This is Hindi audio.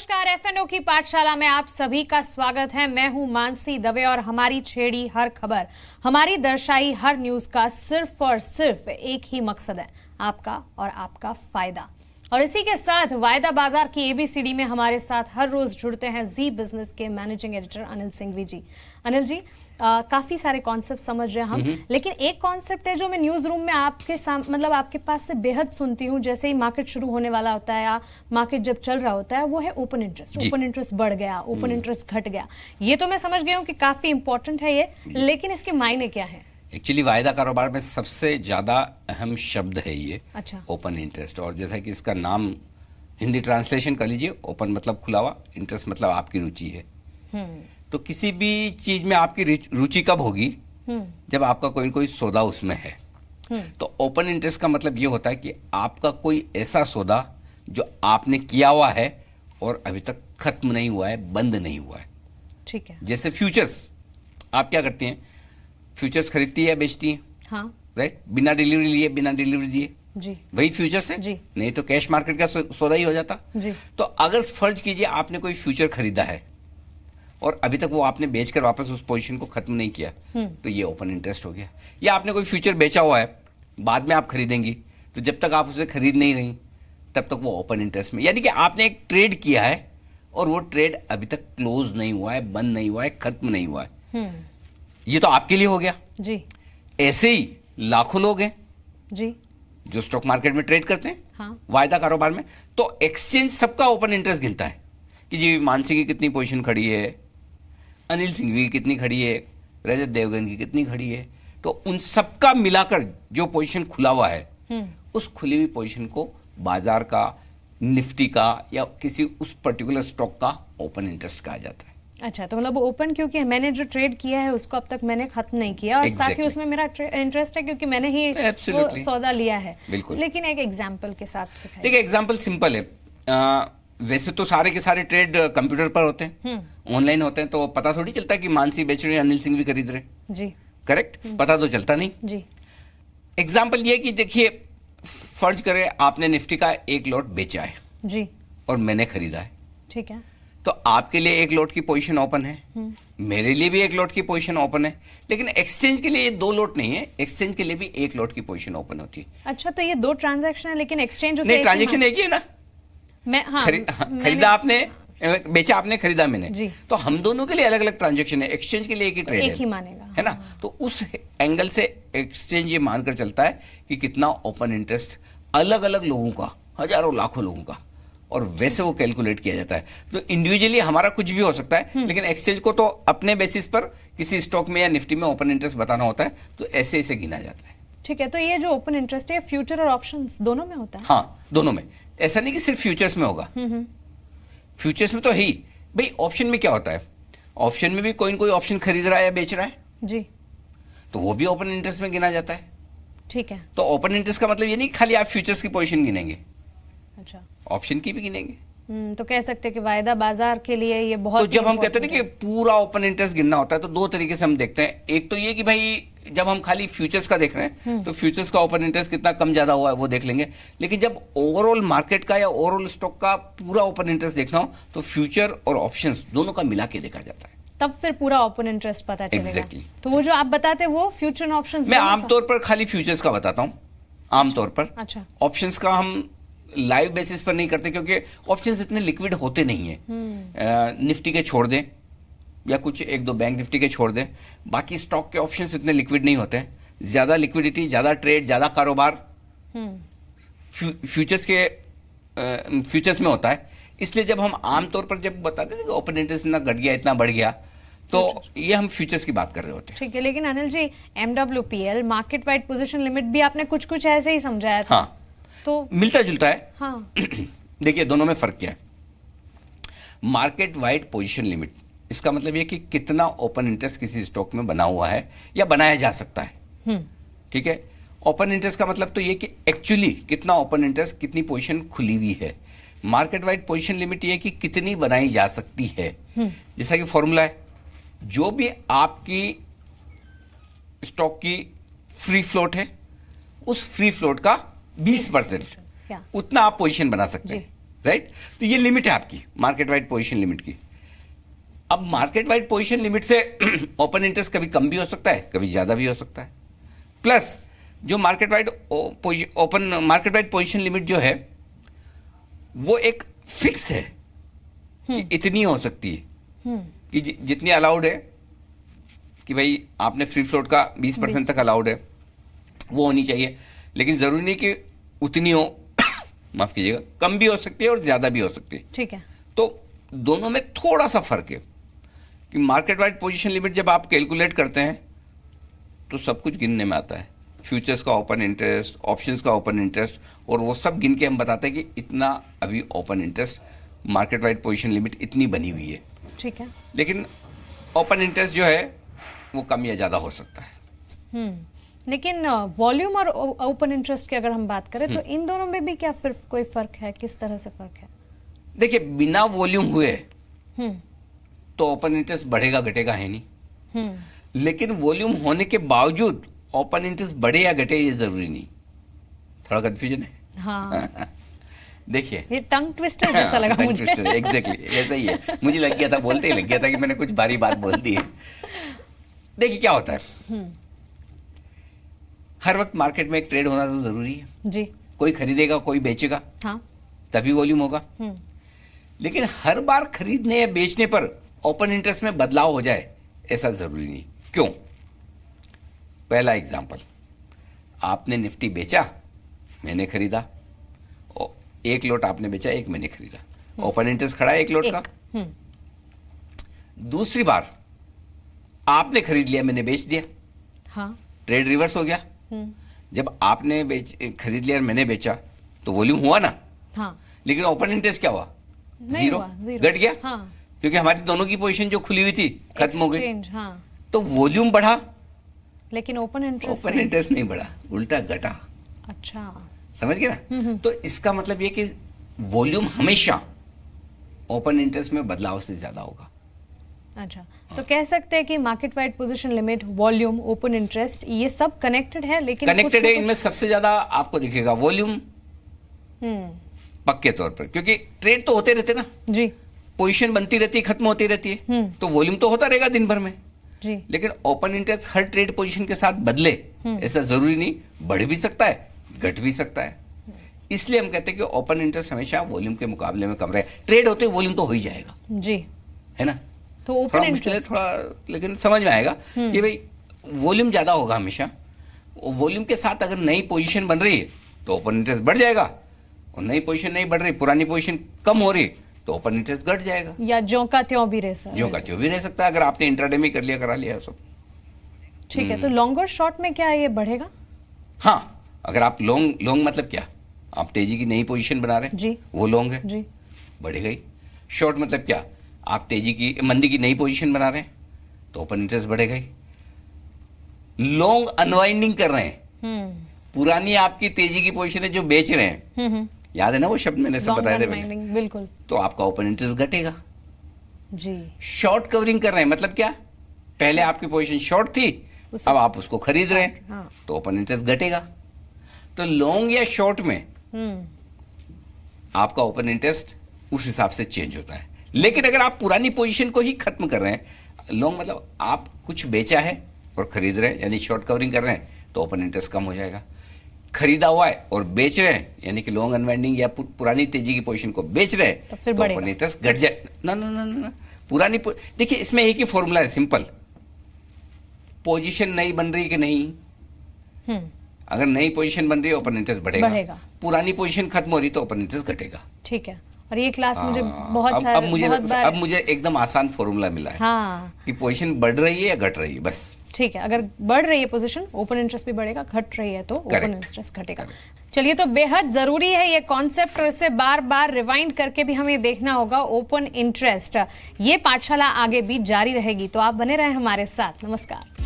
नमस्कार, एफएनओ की पाठशाला में आप सभी का स्वागत है। मैं हूं मानसी दवे और हमारी छेड़ी हर खबर, हमारी दर्शाई हर न्यूज का सिर्फ और सिर्फ एक ही मकसद है, आपका और आपका फायदा। और इसी के साथ वायदा बाजार की एबीसीडी में हमारे साथ हर रोज जुड़ते हैं जी बिजनेस के मैनेजिंग एडिटर अनिल सिंघवी जी। अनिल जी, काफी सारे कॉन्सेप्ट समझ रहे हैं हम, लेकिन एक कॉन्सेप्ट है जो मैं न्यूज रूम में मतलब आपके पास से बेहद सुनती हूँ। जैसे ही मार्केट शुरू होने वाला होता है या मार्केट जब चल रहा होता है, वो है ओपन इंटरेस्ट। ओपन इंटरेस्ट बढ़ गया, ओपन इंटरेस्ट घट गया। ये तो मैं समझ गई हूँ कि काफी इंपॉर्टेंट है ये, लेकिन इसके मायने क्या है? एक्चुअली वायदा कारोबार में सबसे ज्यादा अहम शब्द है ये। अच्छा। Open interest. और जैसा कि इसका नाम हिंदी ट्रांसलेशन कर लीजिए, ओपन मतलब खुला हुआ, इंटरेस्ट मतलब आपकी रुचि है। तो किसी भी चीज में आपकी रुचि कब होगी? जब आपका कोई कोई सौदा उसमें है। तो ओपन इंटरेस्ट का मतलब ये होता है कि आपका कोई ऐसा सौदा जो आपने किया हुआ है और अभी तक खत्म नहीं हुआ है, बंद नहीं हुआ है। ठीक है। जैसे फ्यूचर्स, आप क्या करती हैं? फ्यूचर्स खरीदती है या बेचती है? हाँ। राइट। बिना डिलीवरी लिए, बिना डिलीवरी दिए, जी, वही फ्यूचर्स है जी। नहीं तो कैश मार्केट का सौदा ही हो जाता। जी। तो अगर फर्ज कीजिए आपने कोई फ्यूचर खरीदा है और अभी तक वो आपने बेचकर वापस उस पोजीशन को खत्म नहीं किया, तो ये ओपन इंटरेस्ट हो गया। या आपने कोई फ्यूचर बेचा हुआ है, बाद में आप खरीदेंगी, तो जब तक आप उसे खरीद नहीं रही तब तक वो ओपन इंटरेस्ट में, यानी कि आपने एक ट्रेड किया है और वो ट्रेड अभी तक क्लोज नहीं हुआ है, बंद नहीं हुआ है, खत्म नहीं हुआ है। ये तो आपके लिए हो गया जी। ऐसे ही लाखों लोग हैं जी, जो स्टॉक मार्केट में ट्रेड करते हैं। हाँ। वायदा कारोबार में तो एक्सचेंज सबका ओपन इंटरेस्ट गिनता है कि जी मानसी की कितनी पोजीशन खड़ी है, अनिल सिंघवी की कितनी खड़ी है, रजत देवगन की कितनी खड़ी है। तो उन सबका मिलाकर जो पोजीशन खुला हुआ है, उस खुली हुई पोजीशन को बाजार का, निफ्टी का या किसी उस पर्टिकुलर स्टॉक का ओपन इंटरेस्ट कहा जाता है। अच्छा, तो मतलब ओपन क्योंकि मैंने जो ट्रेड किया है उसको अब तक मैंने खत्म नहीं किया और साथ ही उसमें मेरा इंटरेस्ट है क्योंकि मैंने ही वो सौदा लिया है। बिल्कुल। लेकिन एक एग्जांपल के साथ सिखाइए। देखिए, एग्जांपल सिंपल है। वैसे तो सारे के सारे ट्रेड कंप्यूटर पर होते हैं, ऑनलाइन होते हैं, तो पता थोड़ी चलता है कि मानसी बेच रहे हैं, अनिल सिंघवी खरीद रहे हैं। जी। करेक्ट। पता तो चलता नहीं। जी। एग्जाम्पल ये कि देखिए, फर्ज करें आपने निफ्टी का एक लॉट बेचा है जी, और मैंने खरीदा है। ठीक है। तो आपके लिए एक लॉट की पोजीशन ओपन है, मेरे लिए भी एक लॉट की पोजीशन ओपन है, लेकिन एक्सचेंज के लिए ये दो लॉट नहीं है, एक्सचेंज के लिए भी एक लॉट की पोजीशन ओपन होती है। अच्छा, तो ये दो ट्रांजैक्शन है लेकिन एक्सचेंज नहीं, ट्रांजैक्शन एक ही है ना। खरीदा आपने, बेचा आपने, खरीदा मैंने जी। तो हम दोनों के लिए अलग अलग ट्रांजैक्शन है, एक्सचेंज के लिए एक ही ट्रेड एक ही मानेगा, है ना। तो उस एंगल से एक्सचेंज ये मानकर चलता है कि कितना ओपन इंटरेस्ट अलग अलग लोगों का, हजारों लाखों लोगों का, और वैसे वो कैलकुलेट किया जाता है। तो इंडिविजुअली हमारा कुछ भी हो सकता है, लेकिन एक्सचेंज को तो अपने बेसिस पर किसी स्टॉक में या निफ्टी में ओपन इंटरेस्ट बताना होता है, तो ऐसे ऐसे गिना जाता है। ठीक है। तो ये जो ओपन इंटरेस्ट है फ्यूचर और ऑप्शंस दोनों में होता है? हाँ, दोनों में। ऐसा नहीं कि सिर्फ फ्यूचर्स में होगा। फ्यूचर्स में तो है ही भाई। ऑप्शन में क्या होता है? ऑप्शन में भी कोई न कोई ऑप्शन खरीद रहा है या बेच रहा है जी, तो वो भी ओपन इंटरेस्ट में गिना जाता है। ठीक है। तो ओपन इंटरेस्ट का मतलब ये नहीं कि खाली आप फ्यूचर्स की पोजीशन गिनेंगे, अच्छा, ऑप्शन की भी गिनेंगे। तो कह सकते हैं कि वायदा बाजार के लिए ये बहुत। तो जब हम कहते हैं ना कि पूरा ओपन इंटरेस्ट गिनना होता है, तो दो तरीके से हम देखते हैं। एक तो ये कि भाई जब हम खाली फ्यूचर्स का देख रहे हैं तो फ्यूचर्स का ओपन इंटरेस्ट कितना कम ज्यादा हुआ है वो देख लेंगे, लेकिन जब ओवरऑल मार्केट का या ओवरऑल स्टॉक का पूरा ओपन इंटरेस्ट देखना हो तो फ्यूचर और ऑप्शंस दोनों का मिला के देखा जाता है, तब फिर पूरा ओपन इंटरेस्ट पता चलेगा। Exactly. तो वो जो आप बताते हैं वो फ्यूचर और ऑप्शंस? मैं आमतौर पर खाली फ्यूचर्स का बताता हूँ, आमतौर पर। अच्छा। ऑप्शंस का हम लाइव बेसिस पर नहीं करते क्योंकि ऑप्शंस इतने लिक्विड होते नहीं है। निफ्टी के छोड़ दें या कुछ एक दो बैंक निफ्टी के छोड़ दें, बाकी स्टॉक के ऑप्शंस इतने लिक्विड नहीं होते हैं। ज्यादा लिक्विडिटी, ज्यादा ट्रेड, ज्यादा कारोबार फ्यूचर्स में होता है। इसलिए जब हम आमतौर पर जब बताते हैं कि ओपन इंटरेस्ट इतना घट गया, इतना बढ़ गया, तो ये हम फ्यूचर्स की बात कर रहे होते हैं। ठीक है। लेकिन Anil ji, MWPL market wide position limit भी आपने कुछ कुछ ऐसे ही समझाया था। हाँ, तो मिलता जुलता है। हाँ। देखिए, दोनों में फर्क क्या है? मार्केट वाइड पोजीशन लिमिट, इसका मतलब ये कि कितना ओपन इंटरेस्ट किसी स्टॉक में बना हुआ है या बनाया जा सकता है। ठीक है। ओपन इंटरेस्ट का मतलब तो ये कि एक्चुअली कितना ओपन इंटरेस्ट, कितनी पोजीशन खुली हुई है। मार्केट वाइड पोजीशन लिमिट ये कि कितनी बनाई जा सकती है। जैसा कि फॉर्मूला है, जो भी आपकी स्टॉक की फ्री फ्लोट है, उस फ्री फ्लोट का 20% उतना आप पोजीशन बना सकते हैं। राइट। तो ये लिमिट है आपकी मार्केट वाइड पोजीशन लिमिट की। अब मार्केट वाइड पोजीशन लिमिट से ओपन इंटरेस्ट कभी कम भी हो सकता है, कभी ज्यादा भी हो सकता है। प्लस जो मार्केट वाइड पोजीशन लिमिट जो है वो एक फिक्स है कि इतनी हो सकती है कि जितनी अलाउड है, कि भाई आपने फ्री फ्लोट का 20% तक अलाउड है, वो होनी चाहिए। लेकिन जरूरी नहीं कि उतनी हो माफ कीजिएगा, कम भी हो सकती है और ज्यादा भी हो सकती है। ठीक है। तो दोनों में थोड़ा सा फर्क है कि मार्केट वाइड पोजीशन लिमिट जब आप कैलकुलेट करते हैं तो सब कुछ गिनने में आता है, फ्यूचर्स का ओपन इंटरेस्ट, ऑप्शंस का ओपन इंटरेस्ट, और वो सब गिन के हम बताते हैं कि इतना अभी open interest market wide position limit इतनी बनी हुई है। ठीक है। लेकिन ओपन इंटरेस्ट जो है वो कम या ज्यादा हो सकता है। लेकिन वॉल्यूम और ओपन इंटरेस्ट की अगर हम बात करें तो इन दोनों में भी क्या फिर कोई फर्क है, किस तरह से फर्क है? देखिए, बिना वॉल्यूम हुए तो ओपन इंटरेस्ट बढ़ेगा घटेगा है नहीं, लेकिन वॉल्यूम होने के बावजूद ओपन इंटरेस्ट बढ़े या घटे ये जरूरी नहीं। थोड़ा कंफ्यूजन है। हाँ। देखिए, ये टंग ट्विस्टर जैसा लगा मुझे। एग्जैक्टली ऐसा ही है। मुझे लग गया था, बोलते ही लग गया था कि मैंने कुछ भारी बात बोल दी है। देखिए क्या होता है, हर वक्त मार्केट में एक ट्रेड होना तो जरूरी है जी। कोई खरीदेगा कोई बेचेगा, हाँ। तभी वॉल्यूम होगा। लेकिन हर बार खरीदने या बेचने पर ओपन इंटरेस्ट में बदलाव हो जाए ऐसा जरूरी नहीं। क्यों? पहला एग्जांपल, आपने निफ्टी बेचा, मैंने खरीदा, एक लोट आपने बेचा, एक मैंने खरीदा, ओपन इंटरेस्ट खड़ा है एक लोट का। दूसरी बार आपने खरीद लिया, मैंने बेच दिया, हाँ। ट्रेड रिवर्स हो गया। जब आपने खरीद लिया और मैंने बेचा तो वॉल्यूम हुआ ना, हाँ। लेकिन ओपन इंटरेस्ट क्या हुआ? जीरो, घट गया। हाँ। क्योंकि हमारी दोनों की पोजीशन जो खुली हुई थी खत्म हो गई। हाँ। तो वॉल्यूम बढ़ा लेकिन ओपन इंटरेस्ट नहीं बढ़ा, उल्टा घटा। अच्छा, समझ गए ना? तो इसका मतलब ये कि वॉल्यूम हमेशा ओपन इंटरेस्ट में बदलाव से ज्यादा होगा। अच्छा, तो कह सकते हैं कि market wide position limit, volume, open interest ये सब कनेक्टेड है, लेकिन कनेक्टेड है। इनमें सबसे ज्यादा आपको दिखेगा वॉल्यूम, पक्के तौर पर, क्योंकि ट्रेड तो होते रहते ना जी, पोजीशन बनती रहती है, खत्म होती रहती है, तो वॉल्यूम तो होता रहेगा दिन भर में जी। लेकिन ओपन इंटरेस्ट हर ट्रेड पोजीशन के साथ बदले ऐसा जरूरी नहीं, बढ़ भी सकता है, घट भी सकता है। इसलिए हम कहते हैं कि ओपन इंटरेस्ट हमेशा वॉल्यूम के मुकाबले में कम रहे। ट्रेड होते वॉल्यूम तो हो ही जाएगा जी, है ना? तो थोड़ा ओपन मुश्किल है इंटरेस्ट थोड़ा, लेकिन समझ में आएगा कि भाई वॉल्यूम ज्यादा होगा हमेशा। वॉल्यूम के साथ अगर नई पोजीशन बन रही है तो ओपन इंटरेस्ट बढ़ जाएगा, और नई पोजीशन नहीं बढ़ रही, पुरानी पोजीशन कम हो रही तो ओपन इंटरेस्ट घट जाएगा, या ज्यों का त्यों भी रह सकता है। ज्यों का त्यों भी रह सकता है अगर आपने इंट्राडे में कर लिया, करा लिया सब। ठीक है, तो लॉन्गर शॉर्ट में क्या ये बढ़ेगा? हाँ, अगर आप लॉन्ग मतलब क्या, आप तेजी की नई पोजीशन बना रहे हैं जी, वो लॉन्ग है जी। बढ़ेगा ही। शॉर्ट मतलब क्या, आप तेजी की मंदी की नई पोजीशन बना रहे हैं तो ओपन इंटरेस्ट बढ़ेगा ही। लॉन्ग अनवाइंडिंग कर रहे हैं, पुरानी आपकी तेजी की पोजीशन है जो बेच रहे हैं, याद है ना वो शब्द मैंने सब बताए थे पहले, बिल्कुल, तो आपका ओपन इंटरेस्ट घटेगा। जी। शॉर्ट कवरिंग कर रहे हैं मतलब क्या, पहले आपकी पोजीशन शॉर्ट थी, अब आप उसको खरीद रहे हैं, हाँ। तो ओपन इंटरेस्ट घटेगा। तो लॉन्ग या शॉर्ट में आपका ओपन इंटरेस्ट उस हिसाब से चेंज होता है। लेकिन अगर आप पुरानी पोजीशन को ही खत्म कर रहे हैं, लॉन्ग मतलब आप कुछ बेचा है और खरीद रहे हैं यानी शॉर्ट कवरिंग कर रहे हैं, तो ओपन इंटरेस्ट कम हो जाएगा। खरीदा हुआ है और बेच रहे हैं यानी कि लॉन्ग अनवाइंडिंग या पुरानी तेजी की पोजीशन को बेच रहे हैं, तो ओपन इंटरेस्ट घट जाए। ना ना ना ना, पुरानी देखिए इसमें एक ही फॉर्मूला है, सिंपल। पोजीशन नई बन रही कि नहीं, अगर नई पोजीशन बन रही है ओपन इंटरेस्ट बढ़ेगा, पुरानी पोजीशन खत्म हो रही तो ओपन इंटरेस्ट घटेगा। ठीक है, और ये क्लास मुझे बहुत अब मुझे एकदम आसान फॉर्मूला मिला है। हाँ, कि पोजीशन बढ़ रही है या घट रही है, बस। ठीक है, अगर बढ़ रही है पोजीशन ओपन इंटरेस्ट भी बढ़ेगा, घट रही है तो ओपन इंटरेस्ट घटेगा। चलिए, तो बेहद जरूरी है ये कॉन्सेप्ट, और इसे बार बार रिवाइंड करके भी हमें देखना होगा। ओपन इंटरेस्ट, ये पाठशाला आगे भी जारी रहेगी, तो आप बने रहें हमारे साथ। नमस्कार।